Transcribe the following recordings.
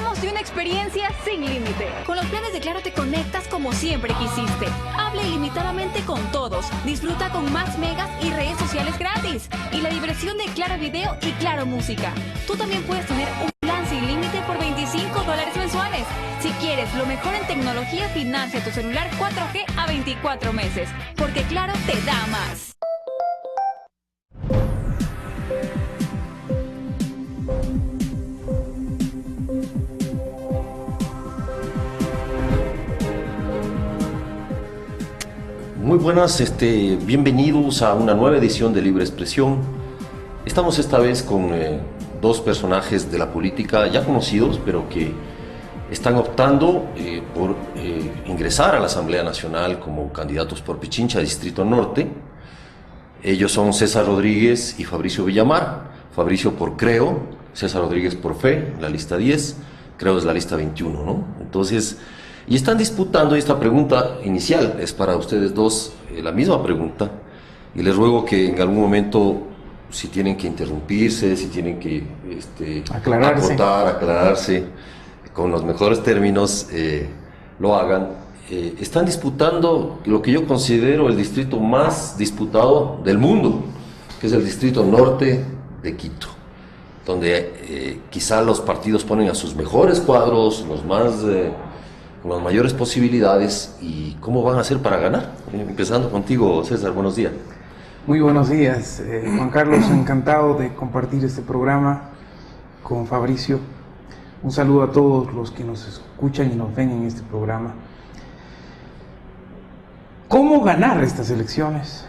disfrutamos de una experiencia sin límite. Con los planes de Claro te conectas como siempre quisiste. Habla ilimitadamente con todos. Disfruta con más megas y redes sociales gratis. Y la diversión de Claro Video y Claro Música. Tú también puedes tener un plan sin límite por $25 mensuales. Si quieres lo mejor en tecnología, financia tu celular 4G a 24 meses. Porque Claro te da más. Muy buenas, bienvenidos a una nueva edición de Libre Expresión. Estamos esta vez con dos personajes de la política ya conocidos, pero que están optando por ingresar a la Asamblea Nacional como candidatos por Pichincha, Distrito Norte. Ellos son César Rodríguez y Fabricio Villamar. Fabricio por Creo, César Rodríguez por Fe, la lista 10, Creo es la lista 21, ¿no? Entonces, y están disputando, y esta pregunta inicial es para ustedes dos, la misma pregunta, y les ruego que en algún momento, si tienen que interrumpirse, si tienen que aclararse con los mejores términos, lo hagan. Están disputando lo que yo considero el distrito más disputado del mundo, que es el distrito norte de Quito, donde quizá los partidos ponen a sus mejores cuadros, con las mayores posibilidades. ¿Y cómo van a hacer para ganar? Empezando contigo, César, buenos días. Muy buenos días, Juan Carlos, encantado de compartir este programa con Fabricio. Un saludo a todos los que nos escuchan y nos ven en este programa. ¿Cómo ganar estas elecciones?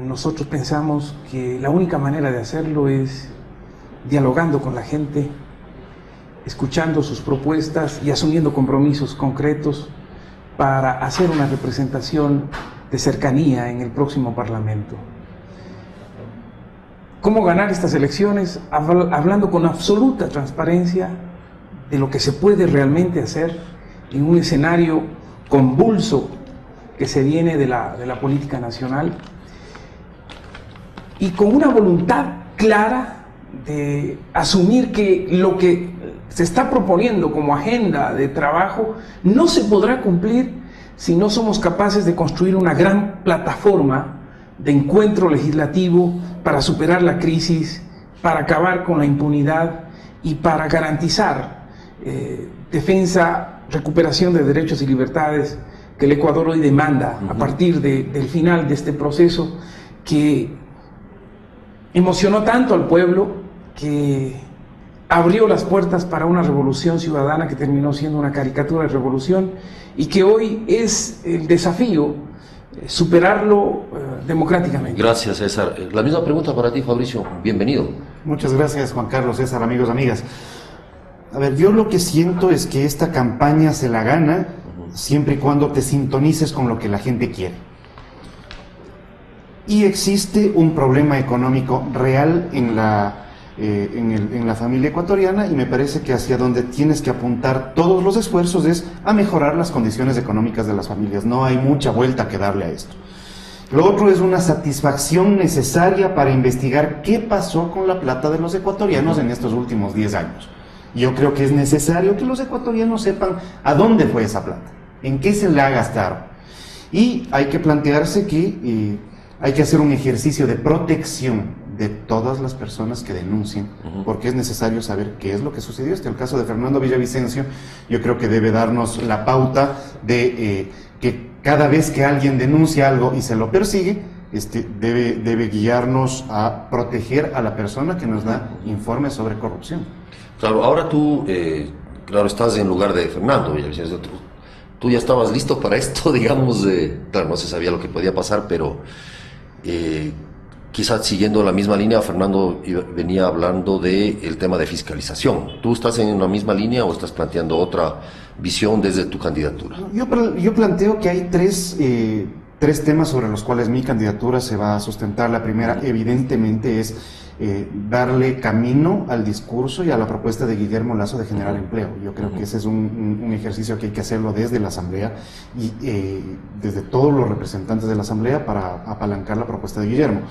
Nosotros pensamos que la única manera de hacerlo es dialogando con la gente, escuchando sus propuestas y asumiendo compromisos concretos para hacer una representación de cercanía en el próximo Parlamento. ¿Cómo ganar estas elecciones? Hablando con absoluta transparencia de lo que se puede realmente hacer en un escenario convulso que se viene de la política nacional, y con una voluntad clara de asumir que lo que se está proponiendo como agenda de trabajo no se podrá cumplir si no somos capaces de construir una gran plataforma de encuentro legislativo para superar la crisis, para acabar con la impunidad y para garantizar defensa, recuperación de derechos y libertades que el Ecuador hoy demanda a partir del final de este proceso que emocionó tanto al pueblo, que abrió las puertas para una revolución ciudadana que terminó siendo una caricatura de revolución, y que hoy es el desafío superarlo democráticamente. Gracias, César. La misma pregunta para ti, Fabricio. Bienvenido. Muchas gracias, Juan Carlos, César, amigos, amigas. A ver, yo lo que siento es que esta campaña se la gana siempre y cuando te sintonices con lo que la gente quiere. Y existe un problema económico real en la familia ecuatoriana, y me parece que hacia donde tienes que apuntar todos los esfuerzos es a mejorar las condiciones económicas de las familias. No hay mucha vuelta que darle a esto. Lo otro es una satisfacción necesaria para investigar qué pasó con la plata de los ecuatorianos en estos últimos 10 años. Yo creo que es necesario que los ecuatorianos sepan a dónde fue esa plata, en qué se la gastaron. Y hay que plantearse que hay que hacer un ejercicio de protección de todas las personas que denuncien, porque es necesario saber qué es lo que sucedió. El caso de Fernando Villavicencio, yo creo que debe darnos la pauta de que cada vez que alguien denuncia algo y se lo persigue, debe guiarnos a proteger a la persona que nos da informes sobre corrupción. Claro, ahora tú, estás en lugar de Fernando Villavicencio. Tú ya estabas listo para esto, digamos, claro, no se sabía lo que podía pasar, pero quizás siguiendo la misma línea, Fernando venía hablando del tema de fiscalización. ¿Tú estás en la misma línea o estás planteando otra visión desde tu candidatura? Yo planteo que hay tres temas sobre los cuales mi candidatura se va a sustentar. La primera, evidentemente, es darle camino al discurso y a la propuesta de Guillermo Lasso de generar empleo. Yo creo que ese es un ejercicio que hay que hacerlo desde la Asamblea y desde todos los representantes de la Asamblea para apalancar la propuesta de Guillermo.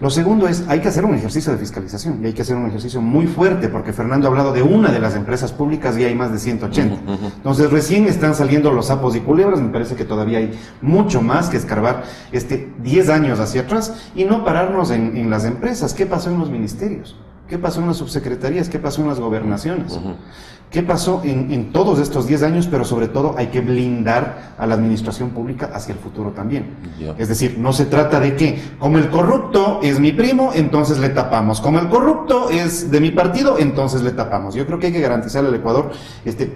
Lo segundo es, hay que hacer un ejercicio de fiscalización y hay que hacer un ejercicio muy fuerte, porque Fernando ha hablado de una de las empresas públicas y hay más de 180. Entonces recién están saliendo los sapos y culebras, me parece que todavía hay mucho más que escarbar 10 años hacia atrás y no pararnos en las empresas. ¿Qué pasó en los ministerios? ¿Qué pasó en las subsecretarías? ¿Qué pasó en las gobernaciones? ¿Qué pasó en todos estos 10 años? Pero sobre todo hay que blindar a la administración pública hacia el futuro también. Es decir, no se trata de que, como el corrupto es mi primo, entonces le tapamos. Como el corrupto es de mi partido, entonces le tapamos. Yo creo que hay que garantizar al Ecuador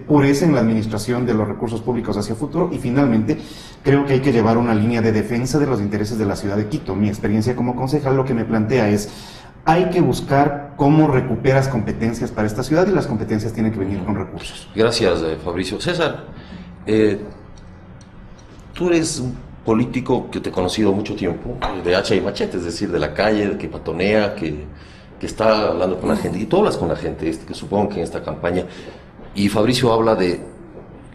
pureza en la administración de los recursos públicos hacia el futuro. Y finalmente, creo que hay que llevar una línea de defensa de los intereses de la ciudad de Quito. Mi experiencia como concejal lo que me plantea es: hay que buscar cómo recuperas competencias para esta ciudad y las competencias tienen que venir con recursos. Gracias, Fabricio. César, tú eres un político que te he conocido mucho tiempo, de hacha y machete, es decir, de la calle, que patonea, que está hablando con la gente, y tú hablas con la gente, que supongo que en esta campaña, y Fabricio habla de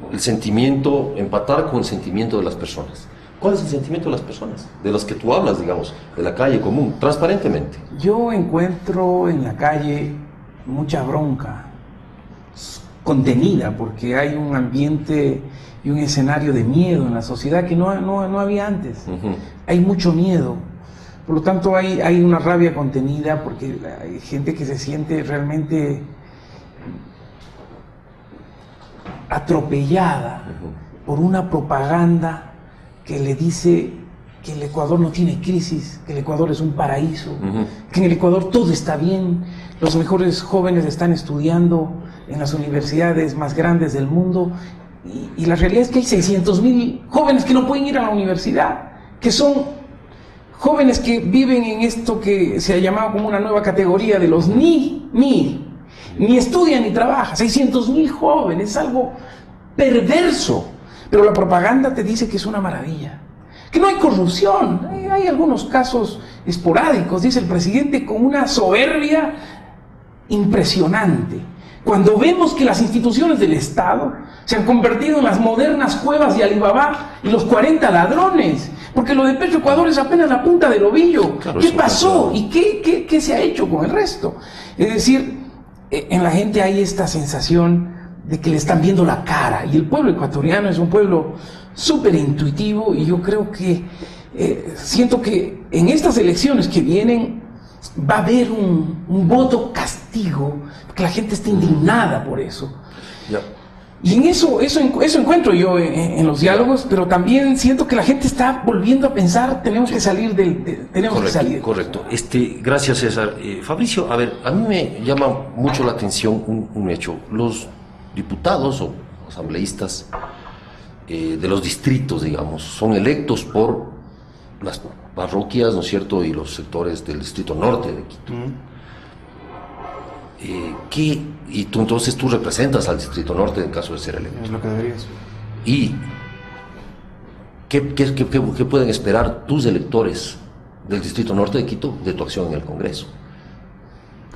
el sentimiento, empatar con el sentimiento de las personas. ¿Cuál es el sentimiento de las personas? De los que tú hablas, digamos, de la calle común, transparentemente. Yo encuentro en la calle mucha bronca contenida, porque hay un ambiente y un escenario de miedo en la sociedad que no había antes. Hay mucho miedo. Por lo tanto, hay una rabia contenida, porque hay gente que se siente realmente atropellada por una propaganda que le dice que el Ecuador no tiene crisis, que el Ecuador es un paraíso, que en el Ecuador todo está bien, los mejores jóvenes están estudiando en las universidades más grandes del mundo, y la realidad es que hay 600.000 jóvenes que no pueden ir a la universidad, que son jóvenes que viven en esto que se ha llamado como una nueva categoría de los ni estudian ni trabajan. 600.000 jóvenes, es algo perverso. Pero la propaganda te dice que es una maravilla, que no hay corrupción. Hay algunos casos esporádicos, dice el presidente, con una soberbia impresionante. Cuando vemos que las instituciones del Estado se han convertido en las modernas cuevas de Alibaba y los 40 ladrones, porque lo de Petroecuador es apenas la punta del ovillo. Claro, ¿qué pasó? ¿Y qué se ha hecho con el resto? Es decir, en la gente hay esta sensación de que le están viendo la cara, y el pueblo ecuatoriano es un pueblo súper intuitivo, y yo creo que siento que en estas elecciones que vienen va a haber un voto castigo, porque la gente está indignada por eso. Y en eso encuentro yo en los diálogos, pero también siento que la gente está volviendo a pensar, tenemos que salir Correcto. Gracias, César. Fabricio, a ver, a mí me llama mucho la atención un hecho. Los diputados o asambleístas de los distritos, digamos, son electos por las parroquias, ¿no es cierto?, y los sectores del distrito norte de Quito. Y tú representas al distrito norte en caso de ser electo. Es lo que deberías. ¿Y qué pueden esperar tus electores del distrito norte de Quito de tu acción en el Congreso?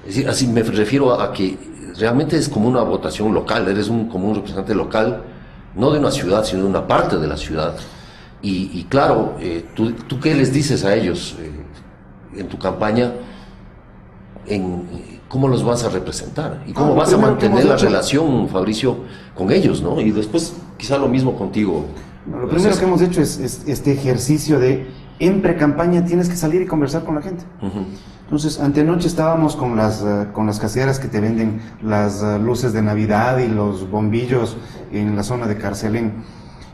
Es decir, así me refiero a que realmente es como una votación local, eres como un representante local, no de una ciudad, sino de una parte de la ciudad. Y claro, ¿tú qué les dices a ellos en tu campaña? ¿Cómo los vas a representar? ¿Y cómo vas a mantener la relación, Fabricio, con ellos, ¿no? Y después quizá lo mismo contigo. Lo primero que hemos hecho es este ejercicio de, en pre-campaña tienes que salir y conversar con la gente. Entonces, antenoche estábamos con las caseras que te venden las luces de Navidad y los bombillos en la zona de Carcelén.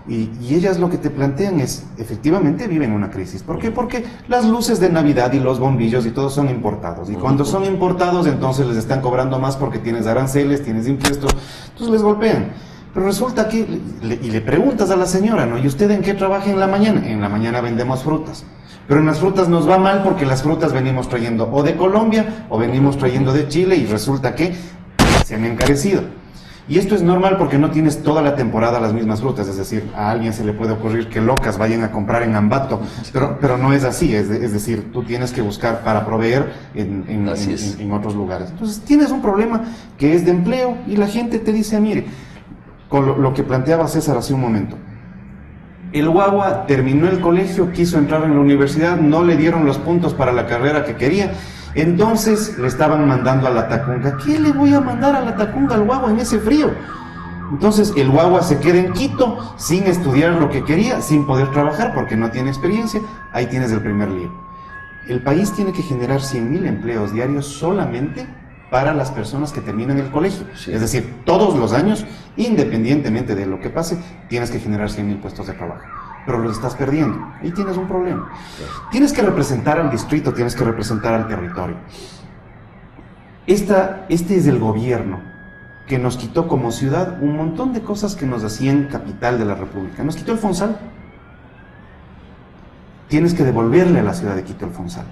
Y ellas lo que te plantean es, efectivamente viven una crisis. ¿Por qué? Porque las luces de Navidad y los bombillos y todo son importados. Y cuando son importados, entonces les están cobrando más porque tienes aranceles, tienes impuestos, entonces les golpean. Pero resulta que, y le preguntas a la señora, ¿no? ¿Y usted en qué trabaja en la mañana? En la mañana vendemos frutas. Pero en las frutas nos va mal porque las frutas venimos trayendo o de Colombia o venimos trayendo de Chile y resulta que se han encarecido. Y esto es normal porque no tienes toda la temporada las mismas frutas, es decir, a alguien se le puede ocurrir que locas vayan a comprar en Ambato, pero no es así, es decir, tú tienes que buscar para proveer en otros lugares. Entonces tienes un problema que es de empleo y la gente te dice, mire, con lo que planteaba César hace un momento, el guagua terminó el colegio, quiso entrar en la universidad, no le dieron los puntos para la carrera que quería, entonces le estaban mandando a la Tacunga. ¿Qué le voy a mandar a la Tacunga al guagua en ese frío? Entonces el guagua se queda en Quito sin estudiar lo que quería, sin poder trabajar porque no tiene experiencia. Ahí tienes el primer lío. El país tiene que generar 100.000 empleos diarios solamente para las personas que terminan el colegio. Sí. Es decir, todos los años, independientemente de lo que pase, tienes que generar 100.000 puestos de trabajo. Pero los estás perdiendo. Ahí tienes un problema. Tienes que representar al distrito, tienes que representar al territorio. Este es el gobierno que nos quitó como ciudad un montón de cosas que nos hacían capital de la República. Nos quitó el Fonsal. Tienes que devolverle a la ciudad de Quito el Fonsal.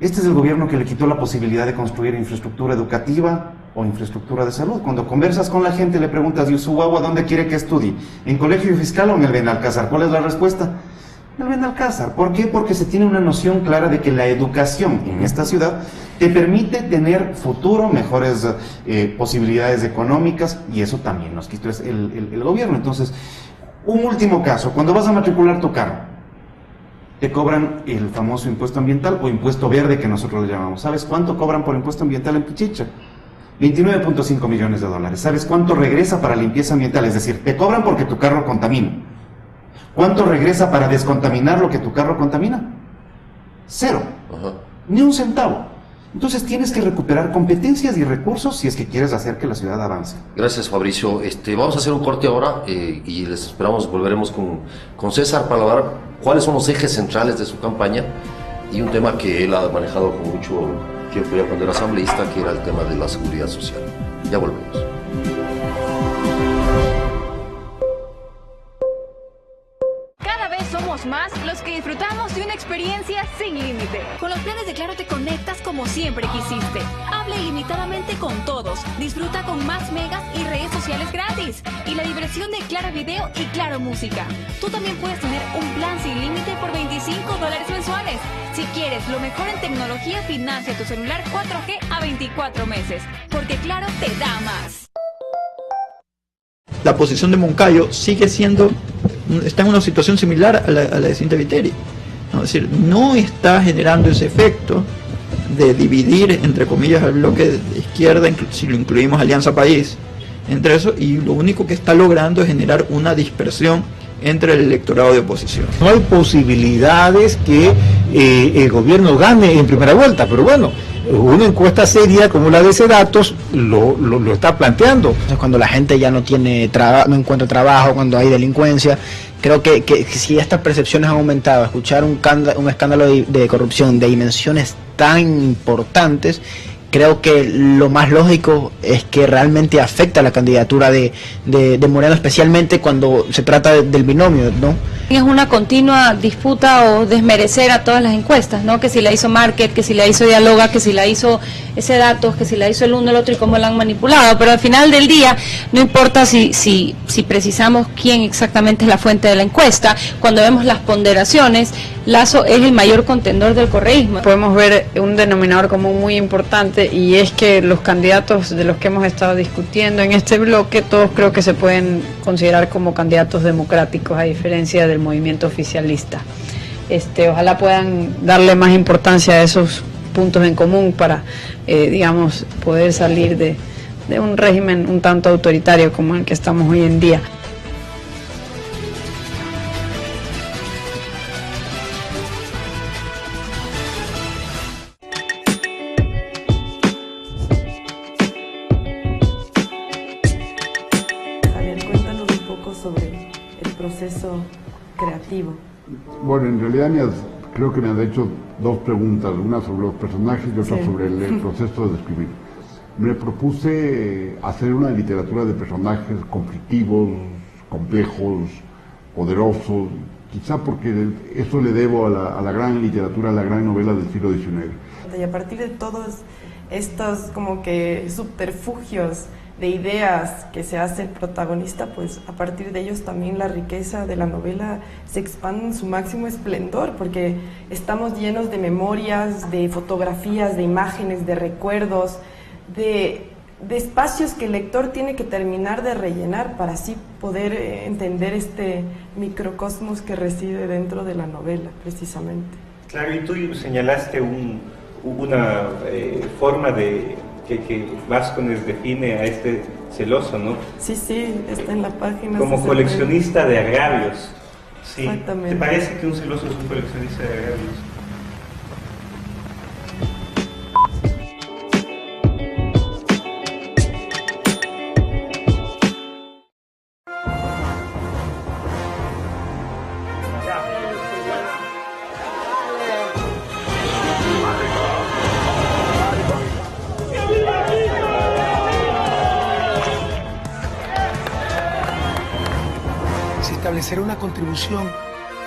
Este es el gobierno que le quitó la posibilidad de construir infraestructura educativa o infraestructura de salud. Cuando conversas con la gente le preguntas, ¿y su guagua dónde quiere que estudie? ¿En colegio fiscal o en el Benalcázar? ¿Cuál es la respuesta? En el Benalcázar. ¿Por qué? Porque se tiene una noción clara de que la educación en esta ciudad te permite tener futuro, mejores posibilidades económicas, y eso también nos quitó el gobierno. Entonces, un último caso, cuando vas a matricular tu carro, te cobran el famoso impuesto ambiental o impuesto verde que nosotros le llamamos. ¿Sabes cuánto cobran por impuesto ambiental en Pichicha? 29.5 millones de dólares. ¿Sabes cuánto regresa para limpieza ambiental? Es decir, te cobran porque tu carro contamina. ¿Cuánto regresa para descontaminar lo que tu carro contamina? Cero. Ni un centavo. Entonces tienes que recuperar competencias y recursos si es que quieres hacer que la ciudad avance. Gracias, Fabricio. Vamos a hacer un corte ahora y les esperamos, volveremos con César para hablar cuáles son los ejes centrales de su campaña y un tema que él ha manejado con mucho tiempo ya cuando era asambleísta, que era el tema de la seguridad social. Ya volvemos. Somos más los que disfrutamos de una experiencia sin límite. Con los planes de Claro te conectas como siempre quisiste. Habla ilimitadamente con todos. Disfruta con más megas y redes sociales gratis. Y la diversión de Claro Video y Claro Música. Tú también puedes tener un plan sin límite por $25 mensuales. Si quieres lo mejor en tecnología, financia tu celular 4G a 24 meses. Porque Claro te da más. La posición de Moncayo está en una situación similar a la de Cintia Viteri, ¿no? Es decir, no está generando ese efecto de dividir, entre comillas, al bloque de izquierda, si lo incluimos Alianza País, entre eso, y lo único que está logrando es generar una dispersión entre el electorado de oposición. No hay posibilidades que el gobierno gane en primera vuelta, pero bueno, una encuesta seria como la de Sedatos lo está planteando. Entonces, cuando la gente ya no encuentra trabajo, cuando hay delincuencia, creo que si estas percepciones han aumentado, escuchar un escándalo de corrupción de dimensiones tan importantes, creo que lo más lógico es que realmente afecta la candidatura de Moreno, especialmente cuando se trata del binomio, ¿no? Es una continua disputa o desmerecer a todas las encuestas, ¿no? Que si la hizo Market, que si la hizo Dialoga, que si la hizo ese Datos, que si la hizo el uno, el otro y cómo la han manipulado. Pero al final del día, no importa si precisamos quién exactamente es la fuente de la encuesta, cuando vemos las ponderaciones, Lasso es el mayor contendor del correísmo. Podemos ver un denominador común muy importante, y es que los candidatos de los que hemos estado discutiendo en este bloque, todos creo que se pueden considerar como candidatos democráticos, a diferencia del movimiento oficialista. Ojalá puedan darle más importancia a esos puntos en común para, digamos, poder salir de un régimen un tanto autoritario como el que estamos hoy en día. Creativo. Bueno, en realidad creo que me han hecho dos preguntas, una sobre los personajes y otra sobre el proceso de escribir. Me propuse hacer una literatura de personajes conflictivos, complejos, poderosos, quizá porque eso le debo a la gran literatura, a la gran novela del siglo XIX. Y a partir de todos estos como que subterfugios ideas que se hace el protagonista, pues a partir de ellos también la riqueza de la novela se expande en su máximo esplendor, porque estamos llenos de memorias, de fotografías, de imágenes, de recuerdos, de espacios que el lector tiene que terminar de rellenar para así poder entender este microcosmos que reside dentro de la novela, precisamente. Claro, y tú señalaste una forma de que Vázquez define a este celoso, ¿no? Sí, está en la página. Como coleccionista de agravios. Sí. Exactamente. ¿Te parece que un celoso es un coleccionista de agravios? Establecer una contribución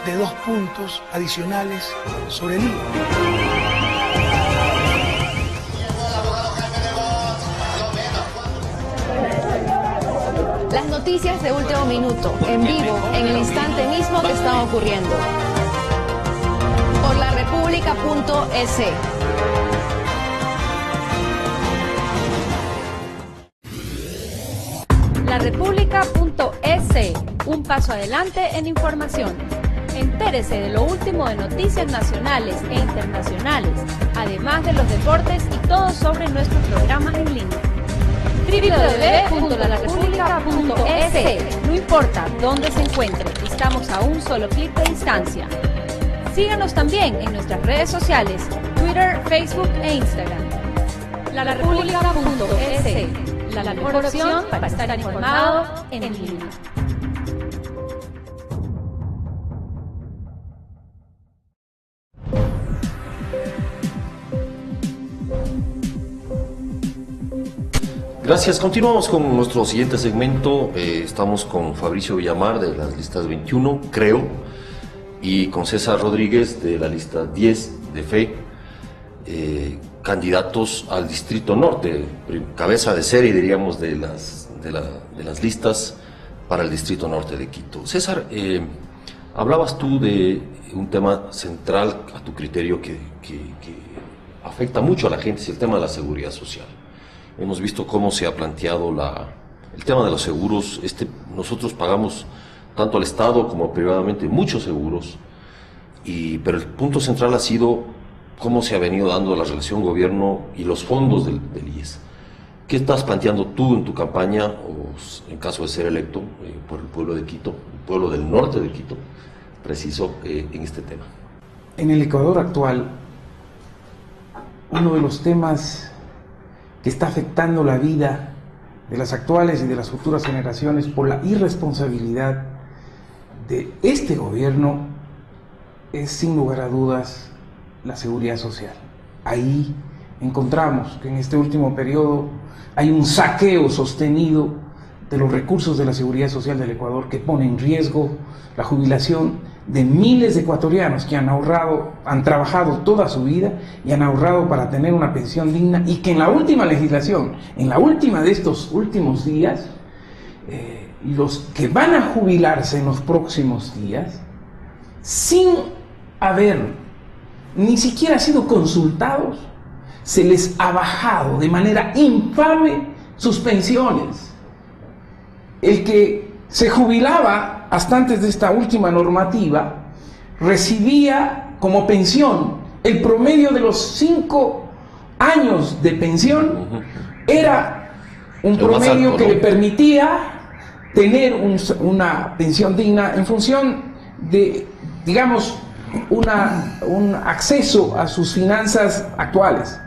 de 2 puntos adicionales sobre el IVA. Las noticias de último minuto, en vivo, en el instante mismo que están ocurriendo. Por laRepública.es. laRepública.es, un paso adelante en información. Entérese de lo último de noticias nacionales e internacionales, además de los deportes y todo sobre nuestros programas en línea. www.laRepública.es. No importa dónde se encuentre, estamos a un solo clic de distancia. Síganos también en nuestras redes sociales, Twitter, Facebook e Instagram. laRepública.es. La mejor opción para estar informado en línea. Gracias. Continuamos con nuestro siguiente segmento. Estamos con Fabricio Villamar de las listas 21, creo, y con César Rodríguez de la lista 10 de FE. Candidatos al Distrito Norte, cabeza de serie, diríamos, de las listas para el Distrito Norte de Quito. César, hablabas tú de un tema central a tu criterio que afecta mucho a la gente, es el tema de la seguridad social. Hemos visto cómo se ha planteado el tema de los seguros. Nosotros pagamos tanto al Estado como privadamente muchos seguros, pero el punto central ha sido cómo se ha venido dando la relación gobierno y los fondos del IES. ¿Qué estás planteando tú en tu campaña, o en caso de ser electo por el pueblo de Quito, el pueblo del norte de Quito, preciso, en este tema? En el Ecuador actual, uno de los temas que está afectando la vida de las actuales y de las futuras generaciones por la irresponsabilidad de este gobierno es, sin lugar a dudas, la seguridad social. Ahí encontramos que en este último periodo hay un saqueo sostenido de los recursos de la seguridad social del Ecuador que pone en riesgo la jubilación de miles de ecuatorianos que han trabajado toda su vida y han ahorrado para tener una pensión digna, y que en la última legislación, en la última de estos últimos días, los que van a jubilarse en los próximos días, sin haber ni siquiera sido consultados, se les ha bajado de manera infame sus pensiones. El que se jubilaba hasta antes de esta última normativa recibía como pensión el promedio de los 5 años de pensión. Era un promedio alto, que le permitía tener una pensión digna en función de, digamos, un acceso a sus finanzas actuales.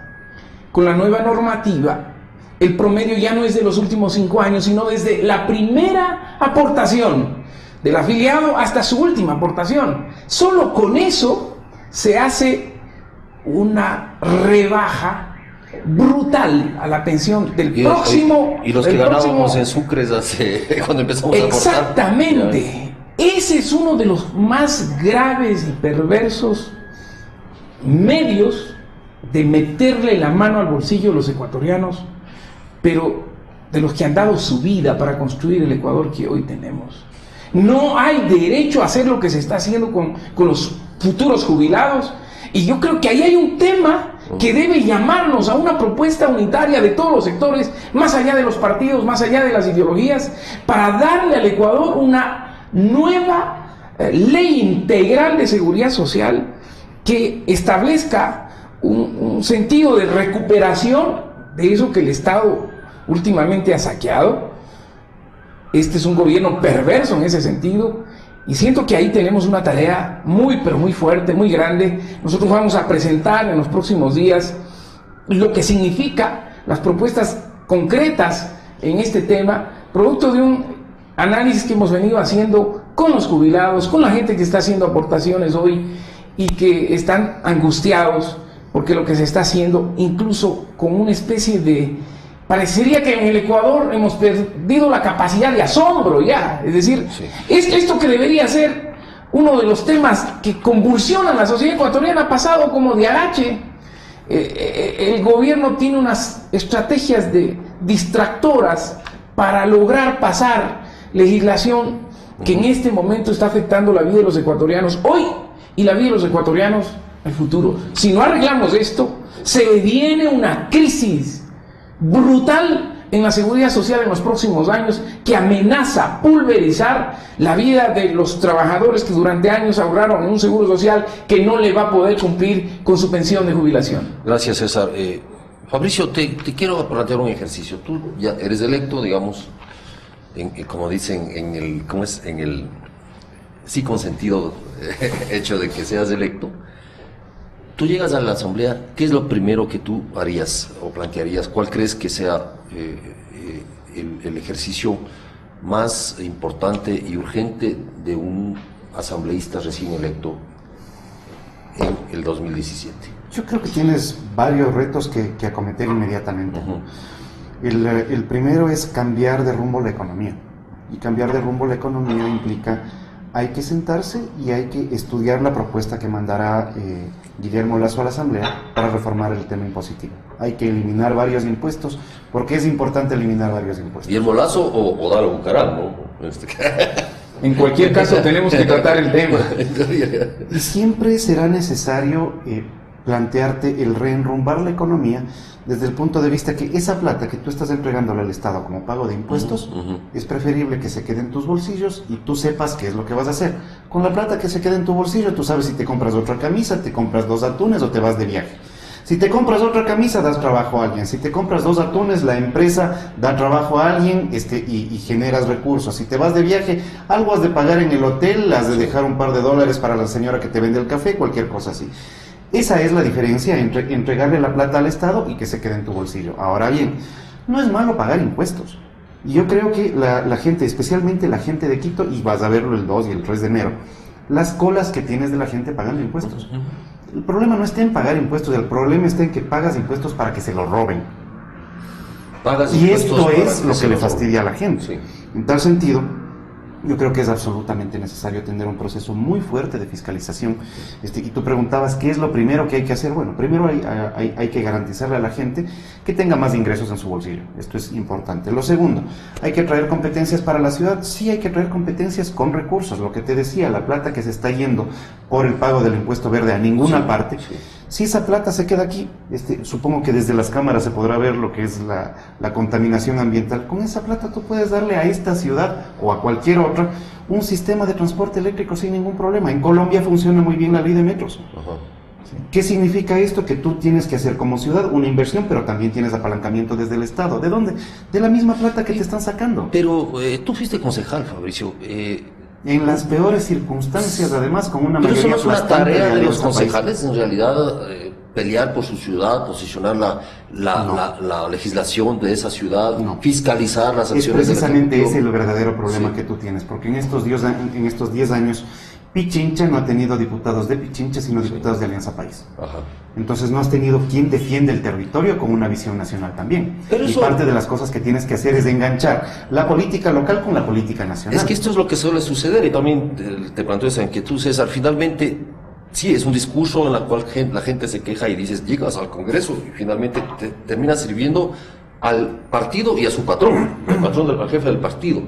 Con la nueva normativa, el promedio ya no es de los últimos 5 años, sino desde la primera aportación del afiliado hasta su última aportación. Solo con eso se hace una rebaja brutal a la pensión del próximo. Y los que ganábamos en sucres cuando empezamos a aportar. Exactamente. Ese es uno de los más graves y perversos medios de meterle la mano al bolsillo a los ecuatorianos, pero de los que han dado su vida para construir el Ecuador que hoy tenemos. No hay derecho a hacer lo que se está haciendo con los futuros jubilados, y yo creo que ahí hay un tema que debe llamarnos a una propuesta unitaria de todos los sectores, más allá de los partidos, más allá de las ideologías, para darle al Ecuador una nueva ley integral de seguridad social que establezca un sentido de recuperación de eso que el Estado últimamente ha saqueado. Este es un gobierno perverso en ese sentido, y siento que ahí tenemos una tarea muy, pero muy fuerte, muy grande. Nosotros vamos a presentar en los próximos días lo que significa las propuestas concretas en este tema, producto de un análisis que hemos venido haciendo con los jubilados, con la gente que está haciendo aportaciones hoy y que están angustiados porque lo que se está haciendo, incluso con una especie de... Parecería que en el Ecuador hemos perdido la capacidad de asombro ya, es decir, esto que debería ser uno de los temas que convulsionan la sociedad ecuatoriana ha pasado como de agache. El gobierno tiene unas estrategias distractoras para lograr pasar legislación que en este momento está afectando la vida de los ecuatorianos hoy y la vida de los ecuatorianos en el futuro. Si no arreglamos esto, se viene una crisis brutal en la seguridad social en los próximos años que amenaza pulverizar la vida de los trabajadores que durante años ahorraron en un seguro social que no le va a poder cumplir con su pensión de jubilación. Gracias, César. Fabricio, te quiero plantear un ejercicio. Tú ya eres electo, digamos, como dicen, en el sí consentido hecho de que seas electo. Tú llegas a la asamblea, ¿qué es lo primero que tú harías o plantearías? ¿Cuál crees que sea el ejercicio más importante y urgente de un asambleísta recién electo en el 2017? Yo creo que tienes varios retos que acometer inmediatamente. El primero es cambiar de rumbo la economía. Y cambiar de rumbo la economía implica, hay que sentarse y hay que estudiar la propuesta que mandará Guillermo Lasso a la Asamblea para reformar el tema impositivo. Hay que eliminar varios impuestos, porque es importante eliminar varios impuestos. ¿Guillermo Lasso o Dalo Bucaram, no? En cualquier caso tenemos que tratar el tema. Y siempre será necesario plantearte el reenrumbar la economía desde el punto de vista que esa plata que tú estás entregándole al Estado como pago de impuestos, es preferible que se quede en tus bolsillos y tú sepas qué es lo que vas a hacer. Con la plata que se queda en tu bolsillo, tú sabes si te compras otra camisa, te compras 2 atunes o te vas de viaje. Si te compras otra camisa, das trabajo a alguien. Si te compras 2 atunes, la empresa da trabajo a alguien y generas recursos. Si te vas de viaje, algo has de pagar en el hotel, has de dejar un par de dólares para la señora que te vende el café, cualquier cosa así. Esa es la diferencia entre entregarle la plata al Estado y que se quede en tu bolsillo. Ahora bien, no es malo pagar impuestos. Y yo creo que la gente, especialmente la gente de Quito, y vas a verlo el 2 y el 3 de enero, las colas que tienes de la gente pagando impuestos. El problema no está en pagar impuestos, el problema está en que pagas impuestos para que se lo roben. Y esto es lo que le fastidia a la gente. Sí. En tal sentido, yo creo que es absolutamente necesario tener un proceso muy fuerte de fiscalización. Y tú preguntabas, ¿qué es lo primero que hay que hacer? Bueno, primero hay que garantizarle a la gente que tenga más ingresos en su bolsillo. Esto es importante. Lo segundo, ¿hay que traer competencias para la ciudad? Sí, hay que traer competencias con recursos. Lo que te decía, la plata que se está yendo por el pago del impuesto verde a ninguna parte. Si esa plata se queda aquí, supongo que desde las cámaras se podrá ver lo que es la contaminación ambiental. Con esa plata tú puedes darle a esta ciudad o a cualquier otra un sistema de transporte eléctrico sin ningún problema. En Colombia funciona muy bien la ley de metros. ¿Qué significa esto? Que tú tienes que hacer como ciudad una inversión, pero también tienes apalancamiento desde el Estado. ¿De dónde? De la misma plata que te están sacando. Pero tú fuiste concejal, Fabricio. En las peores circunstancias, además, con una mayoría aplastante. Pero eso no es una tarea de los concejales, en realidad, pelear por su ciudad, posicionar la legislación de esa ciudad, fiscalizar las acciones. Es precisamente ese el verdadero problema que tú tienes, porque en estos 10 años, Pichincha no ha tenido diputados de Pichincha, sino diputados de Alianza País. Entonces no has tenido quien defiende el territorio con una visión nacional también. Y parte de las cosas que tienes que hacer es enganchar la política local con la política nacional. Es que esto es lo que suele suceder, y también te planteo esa inquietud, César. Finalmente, sí, es un discurso en el cual la gente se queja y dices, llegas al Congreso y finalmente te termina sirviendo al partido y a su patrón, el patrón del jefe del partido.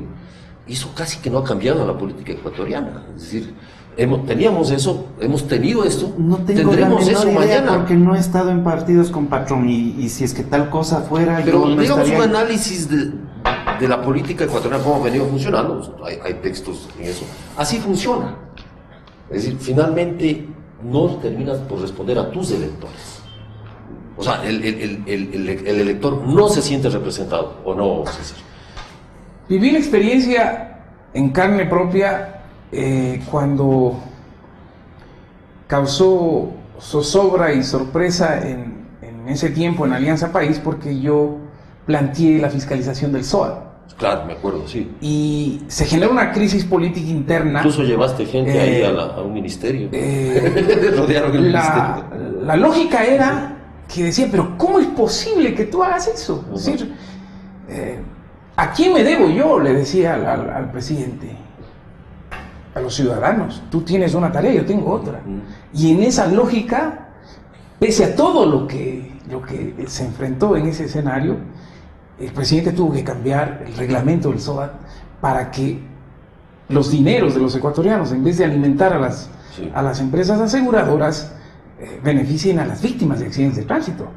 Eso casi que no ha cambiado la política ecuatoriana. Es decir, teníamos eso, hemos tenido esto, no tengo tendremos la eso menor idea mañana. Porque no he estado en partidos con patrón y si es que tal cosa fuera, pero yo no digamos estaría... un análisis de la política ecuatoriana, cómo ha venido funcionando, hay textos en eso. Así funciona. Es decir, finalmente no terminas por responder a tus electores. O sea, el elector no se siente representado, ¿o no, César? Viví la experiencia en carne propia cuando causó zozobra y sorpresa en ese tiempo en Alianza País, porque yo planteé la fiscalización del SOAT. Claro, me acuerdo, sí. Y se generó una crisis política interna. Incluso llevaste gente ahí a un ministerio. Rodearon el ministerio. La lógica era que decía, pero ¿cómo es posible que tú hagas eso? Es decir, ¿a quién me debo yo? Le decía al presidente. A los ciudadanos. Tú tienes una tarea, yo tengo otra. Y en esa lógica, pese a todo lo que se enfrentó en ese escenario, el presidente tuvo que cambiar el reglamento del SOAT para que los dineros de los ecuatorianos, en vez de alimentar a las empresas aseguradoras, beneficien a las víctimas de accidentes de tránsito.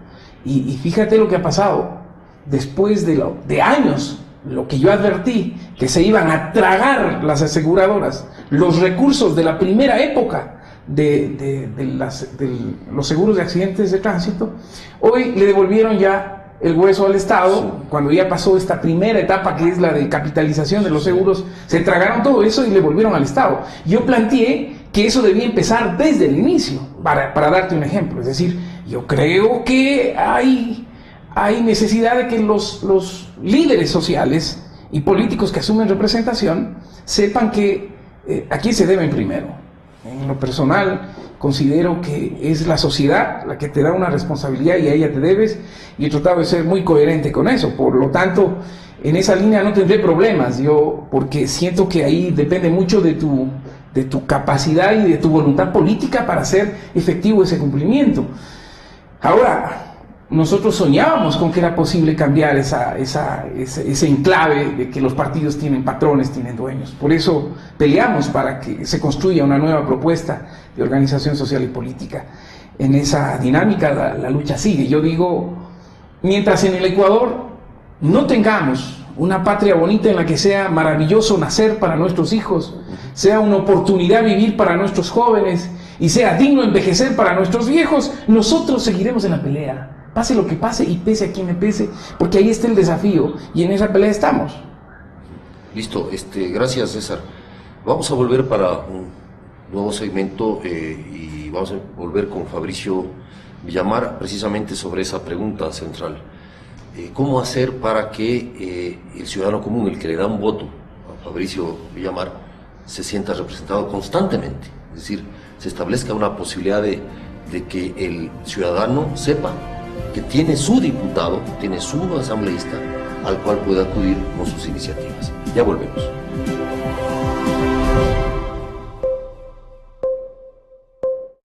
Y fíjate lo que ha pasado después de años, lo que yo advertí, que se iban a tragar las aseguradoras los recursos de la primera época de los seguros de accidentes de tránsito. Hoy le devolvieron ya el hueso al Estado, cuando ya pasó esta primera etapa que es la de capitalización de los seguros, se tragaron todo eso y le volvieron al Estado. Yo planteé que eso debía empezar desde el inicio, para darte un ejemplo. Es decir, yo creo que hay necesidad de que los líderes sociales y políticos que asumen representación sepan que a quién se deben primero. En lo personal, considero que es la sociedad la que te da una responsabilidad y a ella te debes, y he tratado de ser muy coherente con eso. Por lo tanto, en esa línea no tendré problemas, porque siento que ahí depende mucho de tu capacidad y de tu voluntad política para hacer efectivo ese cumplimiento. Ahora, nosotros soñábamos con que era posible cambiar ese enclave de que los partidos tienen patrones, tienen dueños. Por eso peleamos para que se construya una nueva propuesta de organización social y política. En esa dinámica la lucha sigue. Yo digo, mientras en el Ecuador no tengamos una patria bonita en la que sea maravilloso nacer para nuestros hijos, sea una oportunidad vivir para nuestros jóvenes y sea digno envejecer para nuestros viejos, nosotros seguiremos en la pelea. Pase lo que pase y pese a quien me pese, porque ahí está el desafío y en esa pelea estamos. Listo, gracias César. Vamos a volver para un nuevo segmento y vamos a volver con Fabricio Villamar precisamente sobre esa pregunta central. ¿Cómo hacer para que el ciudadano común, el que le da un voto a Fabricio Villamar, se sienta representado constantemente? Es decir, se establezca una posibilidad de que el ciudadano sepa que tiene su diputado, tiene su asambleísta al cual puede acudir con sus iniciativas. Ya volvemos.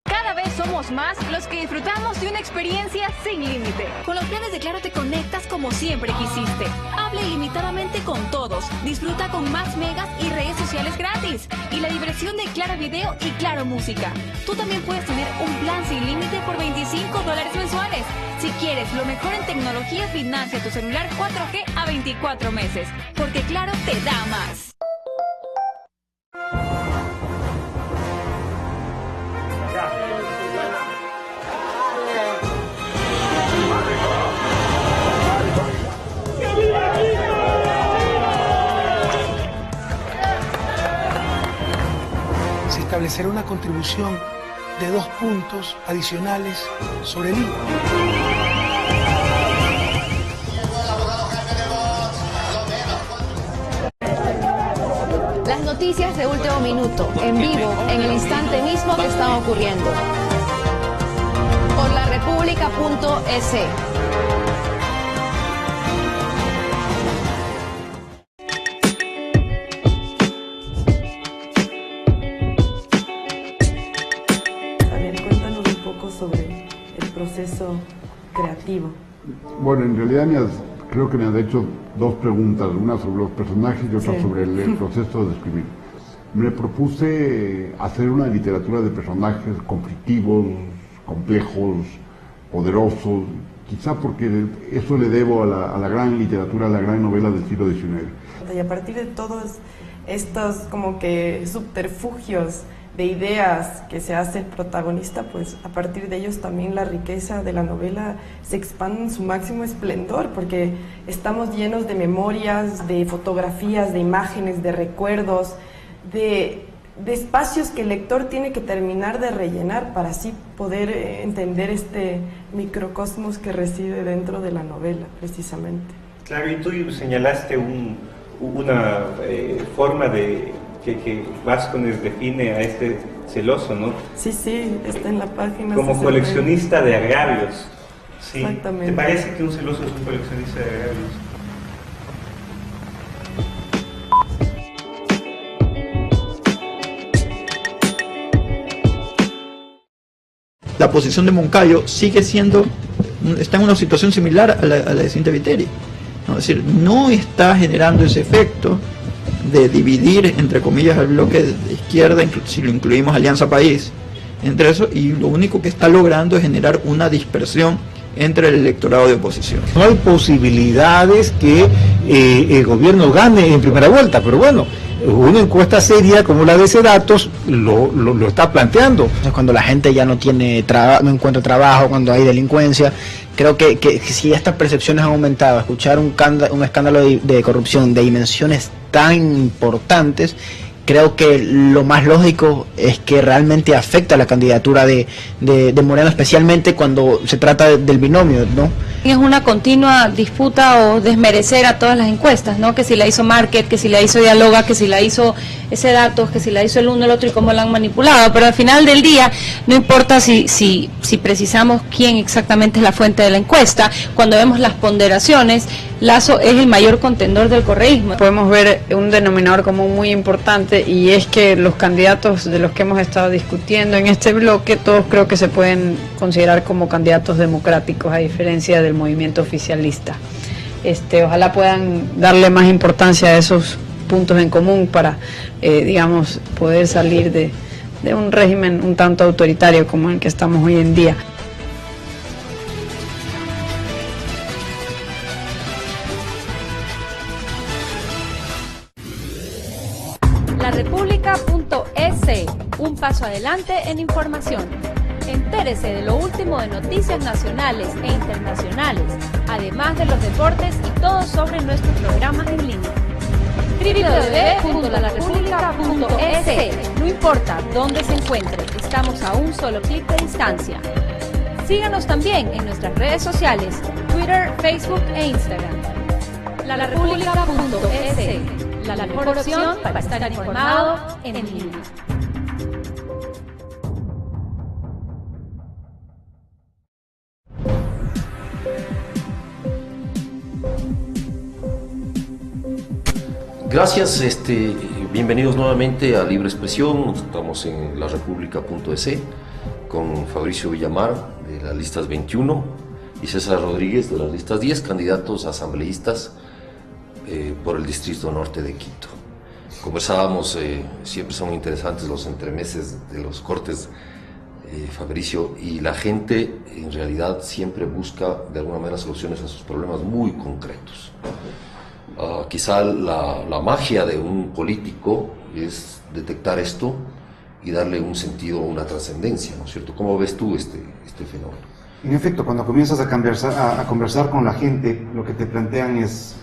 Cada vez somos más los que disfrutamos de una experiencia sin límite. Con los planes de Claro te conectas como siempre quisiste. Habla ilimitadamente con todos. Disfruta con más megas y redes sociales gratis. Y la diversión de Claro Video y Claro Música. Tú también puedes tener un plan sin límite por $25 mensuales. Si quieres lo mejor en tecnología, financia tu celular 4G a 24 meses. Porque Claro te da más. Se establecerá una contribución de 2 puntos adicionales sobre el IVA. Las noticias de último minuto, en vivo, en el instante mismo que están ocurriendo. Por larepublica.es. Sobre el proceso creativo. Bueno, en realidad creo que me han hecho dos preguntas, una sobre los personajes y otra Sí. sobre el proceso de escribir. Me propuse hacer una literatura de personajes conflictivos, complejos, poderosos, quizá porque eso le debo a la gran literatura, a la gran novela del siglo XIX. Y a partir de todos estos como que subterfugios de ideas que se hace el protagonista, pues a partir de ellos también la riqueza de la novela se expande en su máximo esplendor, porque estamos llenos de memorias, de fotografías, de imágenes, de recuerdos, de espacios que el lector tiene que terminar de rellenar para así poder entender este microcosmos que reside dentro de la novela, precisamente. Claro, y tú señalaste una forma de que Vázquez define a este celoso, ¿no? Sí, está en la página. Como 69. coleccionista de agravios. Sí. Exactamente. ¿Te parece que un celoso es un coleccionista de agravios? La posición de Moncayo sigue siendo, está en una situación similar a la de Cintia Viteri, ¿no? Es decir, no está generando ese efecto de dividir, entre comillas, al bloque de izquierda, si lo incluimos Alianza País, entre eso, y lo único que está logrando es generar una dispersión entre el electorado de oposición. No hay posibilidades que el gobierno gane en primera vuelta, pero bueno, una encuesta seria como la de Sedatos lo está planteando. Entonces, cuando la gente ya no tiene no encuentra trabajo, cuando hay delincuencia, creo que si estas percepciones han aumentado, escuchar un escándalo de corrupción de dimensiones tan importantes, creo que lo más lógico es que realmente afecta a la candidatura de Moreno, especialmente cuando se trata del binomio, ¿no? Es una continua disputa o desmerecer a todas las encuestas, ¿no? Que si la hizo Market, que si la hizo Dialoga, que si la hizo ese datos, que si la hizo el uno, el otro y cómo la han manipulado. Pero al final del día, no importa si precisamos quién exactamente es la fuente de la encuesta, cuando vemos las ponderaciones, Lasso es el mayor contendor del correísmo. Podemos ver un denominador común muy importante, y es que los candidatos de los que hemos estado discutiendo en este bloque, todos creo que se pueden considerar como candidatos democráticos, a diferencia del movimiento oficialista. Ojalá puedan darle más importancia a esos puntos en común para, digamos, poder salir de un régimen un tanto autoritario como el que estamos hoy en día. larepublica.es, un paso adelante en información. Entérese de lo último de noticias nacionales e internacionales, además de los deportes y todo sobre nuestros programas en línea. www.larepublica.es. No importa dónde se encuentre, estamos a un solo clic de distancia. Síganos también en nuestras redes sociales, Twitter, Facebook e Instagram. larepublica.es, la mejor opción para estar informado en línea. Gracias, bienvenidos nuevamente a Libre Expresión. Estamos en larepublica.es con Fabricio Villamar de las listas 21 y César Rodríguez de las listas 10, candidatos asambleístas por el Distrito Norte de Quito. Conversábamos, siempre son interesantes los entremeses de los cortes, Fabricio, y la gente en realidad siempre busca de alguna manera soluciones a sus problemas muy concretos. Quizá la magia de un político es detectar esto y darle un sentido, una trascendencia, ¿no es cierto? ¿Cómo ves tú este fenómeno? En efecto, cuando comienzas a conversar con la gente, lo que te plantean es: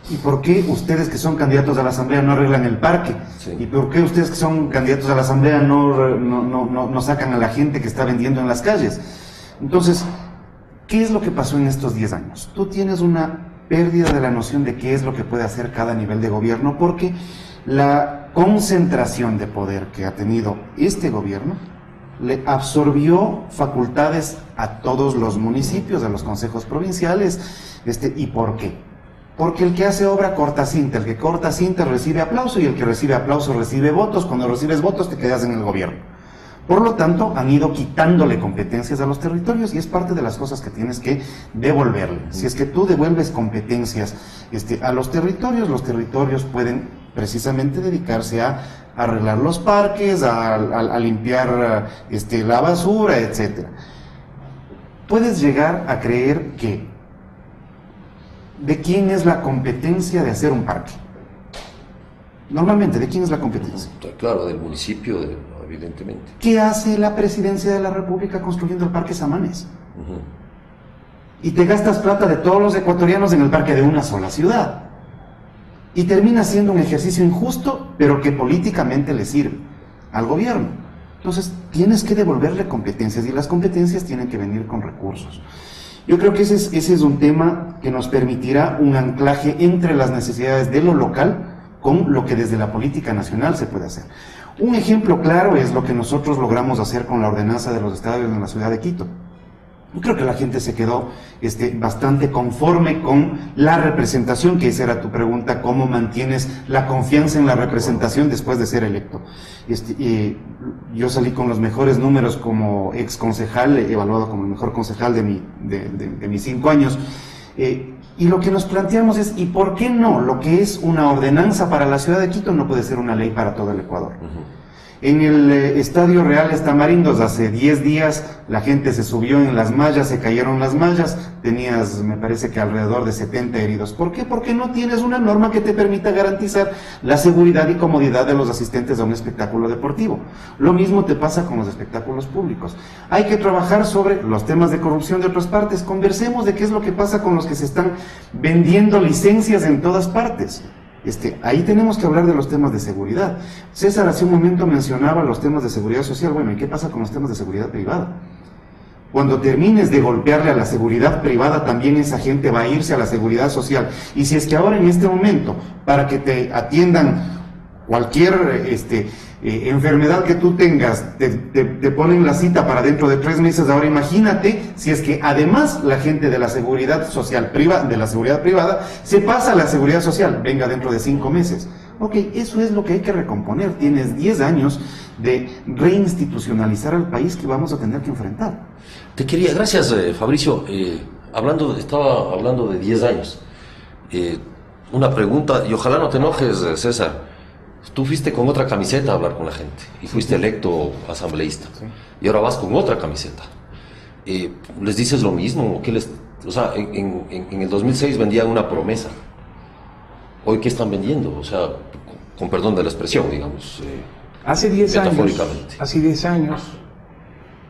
¿y por qué ustedes que son candidatos a la Asamblea no arreglan el parque? Sí. ¿Y por qué ustedes que son candidatos a la Asamblea no sacan a la gente que está vendiendo en las calles? Entonces, ¿qué es lo que pasó en estos 10 años? Tú tienes una pérdida de la noción de qué es lo que puede hacer cada nivel de gobierno, porque la concentración de poder que ha tenido este gobierno le absorbió facultades a todos los municipios, a los consejos provinciales. ¿Y por qué? Porque el que hace obra corta cinta, el que corta cinta recibe aplauso, y el que recibe aplauso recibe votos. Cuando recibes votos te quedas en el gobierno. Por lo tanto, han ido quitándole competencias a los territorios y es parte de las cosas que tienes que devolverle. Si es que tú devuelves competencias a los territorios pueden precisamente dedicarse a arreglar los parques, a limpiar la basura, etcétera. Puedes llegar a creer que ¿de quién es la competencia de hacer un parque? Normalmente, ¿de quién es la competencia? Claro, del municipio, evidentemente. ¿Qué hace la presidencia de la República construyendo el Parque Samanes? Y te gastas plata de todos los ecuatorianos en el parque de una sola ciudad. Y termina siendo un ejercicio injusto, pero que políticamente le sirve al gobierno. Entonces, tienes que devolverle competencias y las competencias tienen que venir con recursos. Yo creo que ese es un tema que nos permitirá un anclaje entre las necesidades de lo local con lo que desde la política nacional se puede hacer. Un ejemplo claro es lo que nosotros logramos hacer con la ordenanza de los estadios en la ciudad de Quito. Yo creo que la gente se quedó bastante conforme con la representación, que esa era tu pregunta, ¿cómo mantienes la confianza en la representación después de ser electo? Yo salí con los mejores números como ex concejal, evaluado como el mejor concejal de mis 5 años, y lo que nos planteamos es, ¿y por qué no? Lo que es una ordenanza para la ciudad de Quito no puede ser una ley para todo el Ecuador. En el Estadio Reales Tamarindos hace 10 días la gente se subió en las mallas, se cayeron las mallas, tenías, me parece que alrededor de 70 heridos. ¿Por qué? Porque no tienes una norma que te permita garantizar la seguridad y comodidad de los asistentes a un espectáculo deportivo. Lo mismo te pasa con los espectáculos públicos. Hay que trabajar sobre los temas de corrupción de otras partes. Conversemos de qué es lo que pasa con los que se están vendiendo licencias en todas partes. Ahí tenemos que hablar de los temas de seguridad. César hace un momento mencionaba los temas de seguridad social. Bueno, ¿y qué pasa con los temas de seguridad privada? Cuando termines de golpearle a la seguridad privada, también esa gente va a irse a la seguridad social. Y si es que ahora en este momento, para que te atiendan cualquier enfermedad que tú tengas, te ponen la cita para dentro de 3 meses, ahora imagínate si es que además la gente de la seguridad social de la seguridad privada se pasa a la seguridad social, venga dentro de 5 meses. Ok, eso es lo que hay que recomponer. Tienes 10 años de reinstitucionalizar al país que vamos a tener que enfrentar. Gracias Fabricio, estaba hablando de 10 años. Una pregunta, y ojalá no te enojes, César. Tú fuiste con otra camiseta a hablar con la gente y fuiste electo asambleísta, y ahora vas con otra camiseta. ¿Les dices lo mismo? O sea, en el 2006 vendían una promesa. ¿Hoy qué están vendiendo? O sea, con perdón de la expresión, digamos. Hace 10 años,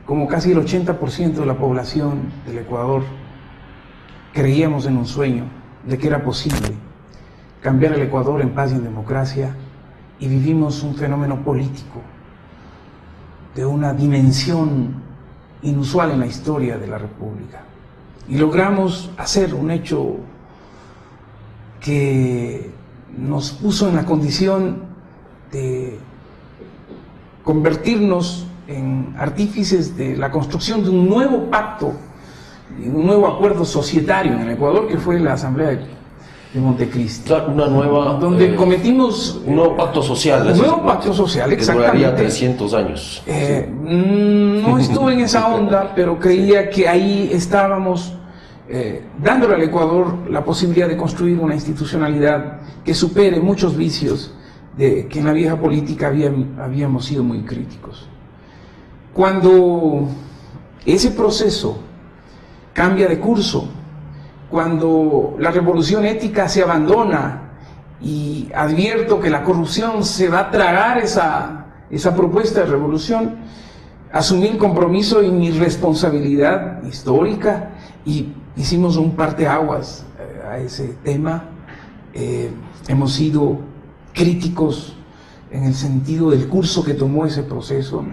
como casi el 80% de la población del Ecuador creíamos en un sueño de que era posible cambiar el Ecuador en paz y en democracia, y vivimos un fenómeno político de una dimensión inusual en la historia de la República. Y logramos hacer un hecho que nos puso en la condición de convertirnos en artífices de la construcción de un nuevo pacto, de un nuevo acuerdo societario en el Ecuador, que fue la Asamblea de Montecristi. Una nueva... donde cometimos... un nuevo pacto social. Un nuevo pacto social, exactamente. Que duraría 300 años. No estuve en esa onda, pero creía que ahí estábamos dándole al Ecuador la posibilidad de construir una institucionalidad que supere muchos vicios de que en la vieja política habíamos sido muy críticos. Cuando ese proceso cambia de curso, cuando la revolución ética se abandona y advierto que la corrupción se va a tragar esa propuesta de revolución, asumí el compromiso y mi responsabilidad histórica y hicimos un parteaguas a ese tema. Hemos sido críticos en el sentido del curso que tomó ese proceso.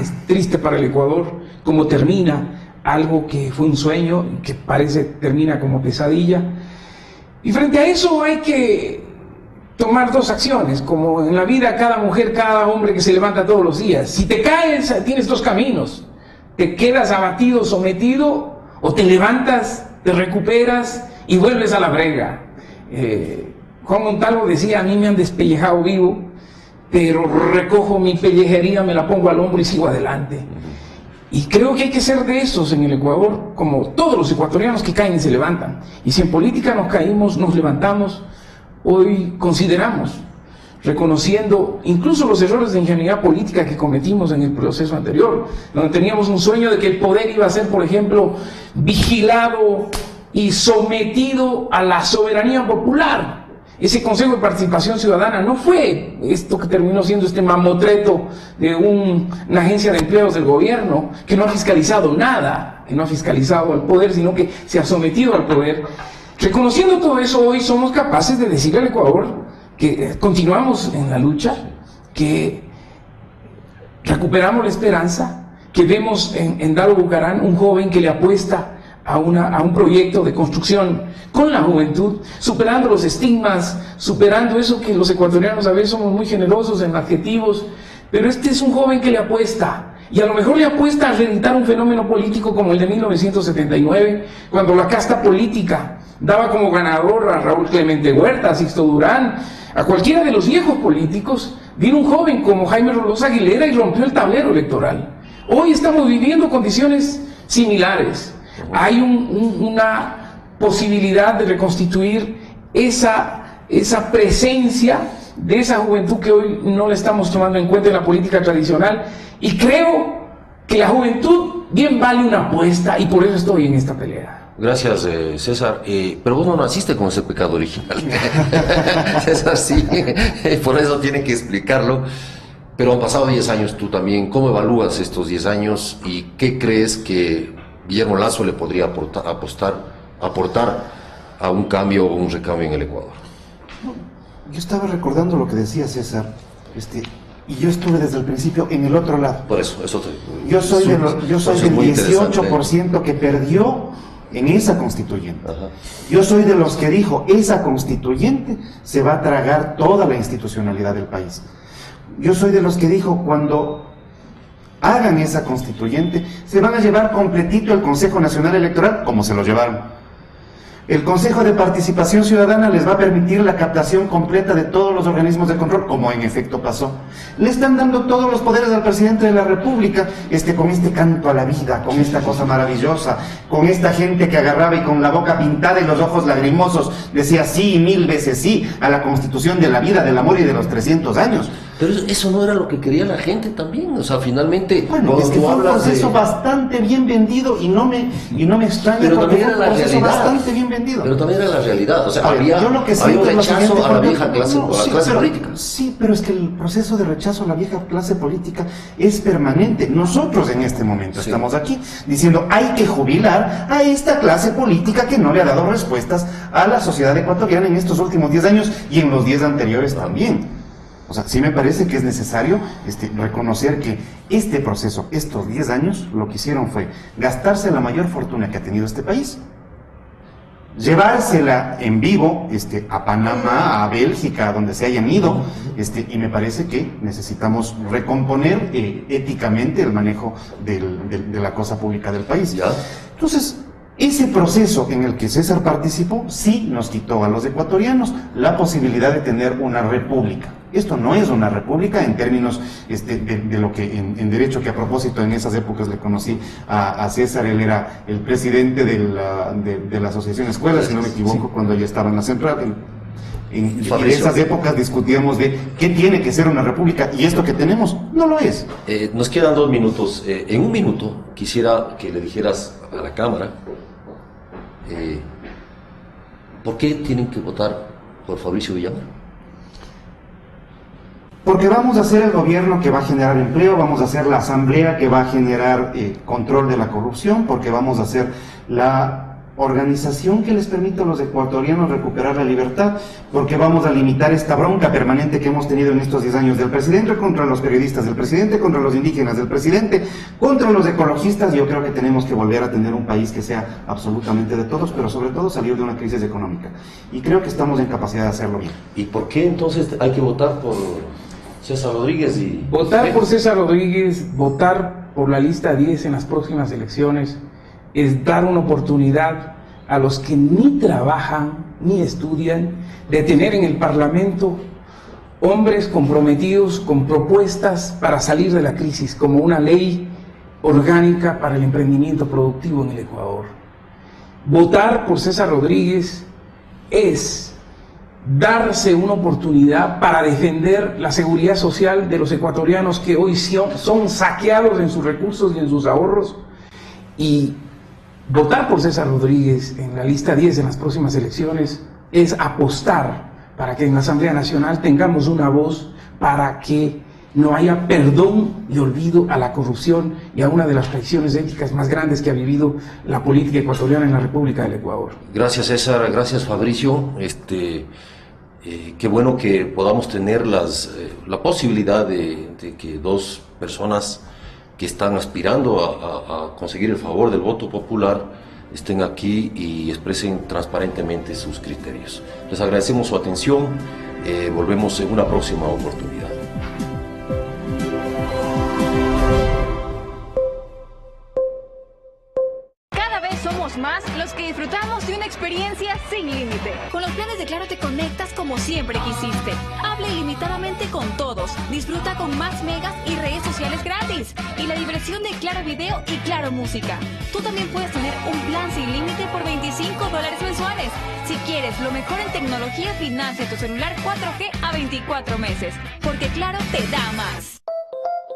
Es triste para el Ecuador cómo termina algo que fue un sueño y que termina como pesadilla. Y frente a eso hay que tomar 2 acciones, como en la vida cada mujer, cada hombre que se levanta todos los días. Si te caes, tienes 2 caminos: te quedas abatido, sometido, o te levantas, te recuperas y vuelves a la brega. Juan Montalvo decía: a mí me han despellejado vivo, pero recojo mi pellejería, me la pongo al hombro y sigo adelante. Y creo que hay que ser de esos en el Ecuador, como todos los ecuatorianos que caen y se levantan. Y si en política nos caímos, nos levantamos, hoy consideramos, reconociendo incluso los errores de ingeniería política que cometimos en el proceso anterior, donde teníamos un sueño de que el poder iba a ser, por ejemplo, vigilado y sometido a la soberanía popular. Ese Consejo de Participación Ciudadana no fue esto que terminó siendo este mamotreto de una agencia de empleos del gobierno que no ha fiscalizado nada, que no ha fiscalizado al poder, sino que se ha sometido al poder. Reconociendo todo eso, hoy somos capaces de decirle al Ecuador que continuamos en la lucha, que recuperamos la esperanza, que vemos en Dalo Bucarán un joven que le apuesta a un proyecto de construcción con la juventud, superando los estigmas, superando eso que los ecuatorianos a veces somos muy generosos en adjetivos, pero este es un joven que le apuesta, y a lo mejor le apuesta a reeditar un fenómeno político como el de 1979, cuando la casta política daba como ganador a Raúl Clemente Huerta, a Sixto Durán, a cualquiera de los viejos políticos. Vino un joven como Jaime Rolós Aguilera y rompió el tablero electoral. Hoy estamos viviendo condiciones similares. Hay una posibilidad de reconstituir esa presencia de esa juventud que hoy no la estamos tomando en cuenta en la política tradicional, y creo que la juventud bien vale una apuesta, y por eso estoy en esta pelea. Gracias, César. Pero vos no naciste con ese pecado original. César sí, por eso tiene que explicarlo. Pero han pasado 10 años tú también. ¿Cómo evalúas estos 10 años y qué crees que Guillermo Lasso le podría aportar a un cambio o un recambio en el Ecuador? Yo estaba recordando lo que decía César, y yo estuve desde el principio en el otro lado. Por eso yo soy del 18% que perdió en esa constituyente. Ajá. Yo soy de los que dijo, esa constituyente se va a tragar toda la institucionalidad del país. Yo soy de los que dijo, cuando hagan esa constituyente, se van a llevar completito el Consejo Nacional Electoral, como se lo llevaron. El Consejo de Participación Ciudadana les va a permitir la captación completa de todos los organismos de control, como en efecto pasó. Le están dando todos los poderes al presidente de la República, con este canto a la vida, con esta cosa maravillosa, con esta gente que agarraba y con la boca pintada y los ojos lagrimosos decía sí, 1000 veces sí, a la Constitución de la vida, del amor y de los 300 años. Pero eso no era lo que quería la gente también, o sea, finalmente... Bueno, es que fue un proceso bastante bien vendido y no me extraña, pero porque también fue un proceso bastante bien vendido. Pero también era la realidad, o sea, había un rechazo a la vieja clase, política. Sí, pero es que el proceso de rechazo a la vieja clase política es permanente. Nosotros en este momento estamos aquí diciendo hay que jubilar a esta clase política que no le ha dado respuestas a la sociedad ecuatoriana en estos últimos 10 años y en los 10 anteriores también. O sea, sí me parece que es necesario reconocer que este proceso, estos 10 años, lo que hicieron fue gastarse la mayor fortuna que ha tenido este país, llevársela en vivo a Panamá, a Bélgica, a donde se hayan ido, y me parece que necesitamos recomponer éticamente el manejo de la cosa pública del país. ¿Ya? Entonces, ese proceso en el que César participó sí nos quitó a los ecuatorianos la posibilidad de tener una república. Esto no es una república en términos de lo que en derecho, que a propósito en esas épocas le conocí a César. Él era el presidente de la Asociación Escuelas, si no me equivoco, cuando yo estaba en la central. En esas épocas discutíamos de qué tiene que ser una república, y esto que tenemos no lo es. Nos quedan 2 minutos. En un minuto quisiera que le dijeras a la Cámara ¿por qué tienen que votar por Fabricio Villamar? Porque vamos a hacer el gobierno que va a generar empleo, vamos a hacer la asamblea que va a generar control de la corrupción, porque vamos a hacer la organización que les permita a los ecuatorianos recuperar la libertad, porque vamos a limitar esta bronca permanente que hemos tenido en estos 10 años del presidente contra los periodistas, del presidente contra los indígenas, del presidente contra los ecologistas. Yo creo que tenemos que volver a tener un país que sea absolutamente de todos, pero sobre todo salir de una crisis económica, y creo que estamos en capacidad de hacerlo bien. ¿Y por qué entonces hay que votar por César Rodríguez? Votar por César Rodríguez, votar por la lista 10 en las próximas elecciones, es dar una oportunidad a los que ni trabajan ni estudian de tener en el Parlamento hombres comprometidos con propuestas para salir de la crisis, como una ley orgánica para el emprendimiento productivo en el Ecuador. Votar por César Rodríguez es darse una oportunidad para defender la seguridad social de los ecuatorianos que hoy son saqueados en sus recursos y en sus ahorros, y votar por César Rodríguez en la lista 10 en las próximas elecciones es apostar para que en la Asamblea Nacional tengamos una voz para que no haya perdón y olvido a la corrupción y a una de las traiciones éticas más grandes que ha vivido la política ecuatoriana en la República del Ecuador. Gracias, César, gracias, Fabricio. Qué bueno que podamos tener la posibilidad de que dos personas que están aspirando a conseguir el favor del voto popular estén aquí y expresen transparentemente sus criterios. Les agradecemos su atención, volvemos en una próxima oportunidad. Cada vez somos más los que disfrutamos de una experiencia sin límite. Con los planes de Claro te conectas como siempre quisiste. Habla ilimitadamente con todos. Disfruta con más megas y redes sociales gratis. Y la diversión de Claro Video y Claro Música. Tú también puedes tener un plan sin límite por $25 mensuales. Si quieres lo mejor en tecnología, financia tu celular 4G a 24 meses. Porque Claro te da más.